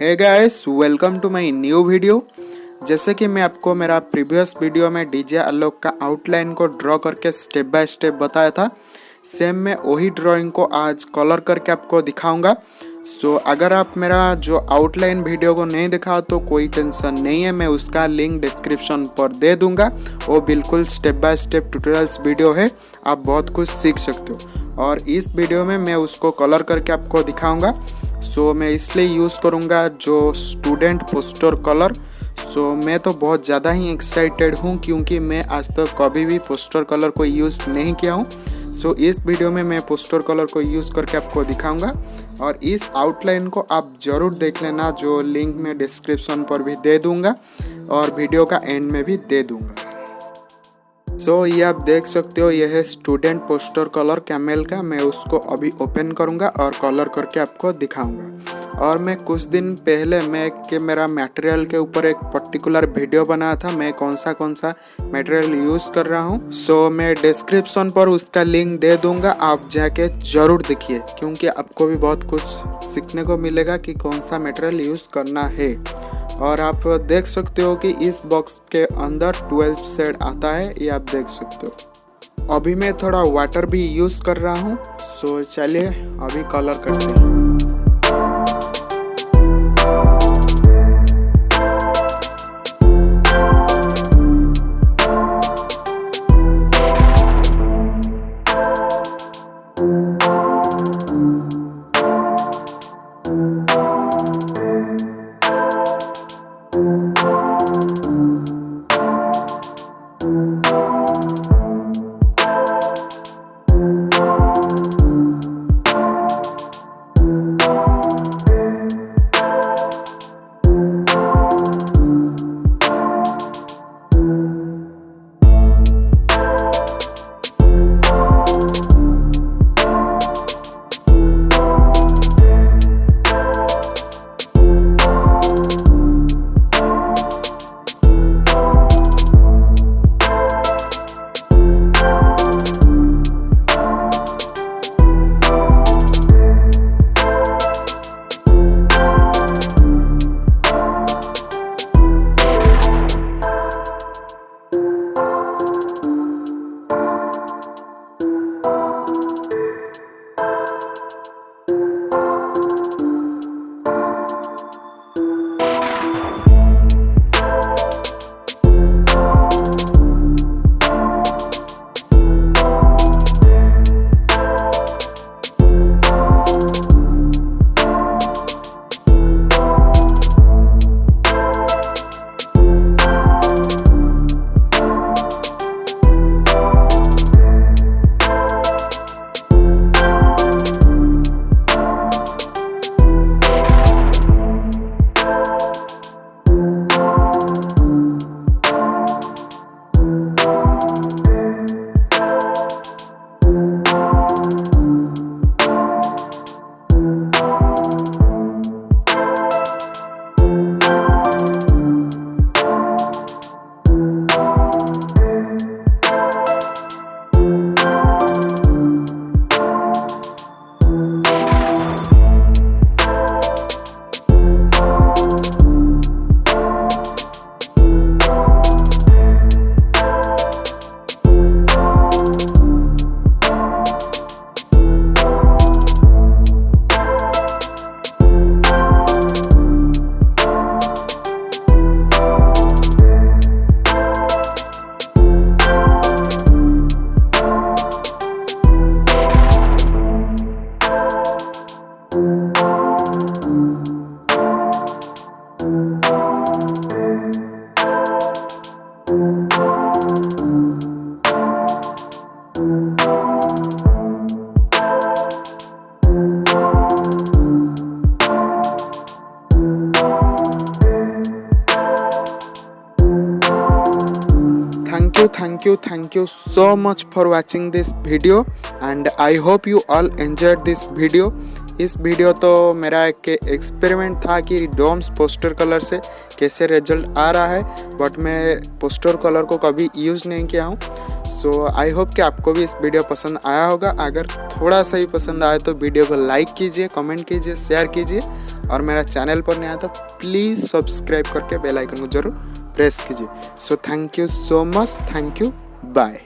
Hey guys, welcome to my new video. जैसे कि मैं आपको मेरा प्रीवियस वीडियो में डीजे आलोक का आउटलाइन को ड्रॉ करके स्टेप बाय स्टेप बताया था, सेम मैं वही ड्राइंग को आज कलर करके आपको दिखाऊंगा। अगर आप मेरा जो आउटलाइन वीडियो को नहीं दिखा तो कोई टेंशन नहीं है, मैं उसका लिंक डिस्क्रिप्शन पर दे दूंगा। वो बिल्कुल step by step tutorials video है, आप बहुत कुछ सीख सकते हो। और इस वीडियो में मैं उसको कलर करके आपको दिखाऊंगा। मैं इसलिए यूज़ करूँगा जो स्टूडेंट पोस्टर कलर। मैं तो बहुत ज़्यादा ही एक्साइटेड हूँ क्योंकि मैं आज तक कभी भी पोस्टर कलर को यूज़ नहीं किया हूँ। इस वीडियो में मैं पोस्टर कलर को यूज़ करके आपको दिखाऊंगा और इस आउटलाइन को आप ज़रूर देख लेना, जो लिंक मैं डिस्क्रिप्शन पर भी दे दूँगा और वीडियो का एंड में भी दे दूँगा। ये आप देख सकते हो, यह है स्टूडेंट पोस्टर कलर कैमेल का। मैं उसको अभी ओपन करूंगा और कलर करके आपको दिखाऊंगा। और मैं कुछ दिन पहले मेरा मटेरियल के ऊपर एक पर्टिकुलर वीडियो बनाया था, मैं कौन सा मटेरियल यूज़ कर रहा हूँ। मैं डिस्क्रिप्शन पर उसका लिंक दे दूंगा, आप जाके ज़रूर देखिए क्योंकि आपको भी बहुत कुछ सीखने को मिलेगा कि कौन सा मटेरियल यूज़ करना है। और आप देख सकते हो कि इस बॉक्स के अंदर 12 शेड आता है, ये आप देख सकते हो। अभी मैं थोड़ा वाटर भी यूज़ कर रहा हूँ। चलिए अभी कलर करते हैं। Thank you so much for watching this video and I hope you all enjoyed this video। इस वीडियो तो मेरा एक एक्सपेरिमेंट था कि डोम्स पोस्टर कलर से कैसे रिजल्ट आ रहा है, बट मैं पोस्टर कलर को कभी यूज़ नहीं किया हूँ। आई होप कि आपको भी इस वीडियो पसंद आया होगा। अगर थोड़ा सा ही पसंद आए तो वीडियो को लाइक कीजिए, कमेंट कीजिए, शेयर कीजिए और मेरा चैनल पर नया तो प्लीज़ सब्सक्राइब करके बेल आइकन को जरूर प्रेस कीजिए। So thank you so much, thank you, bye.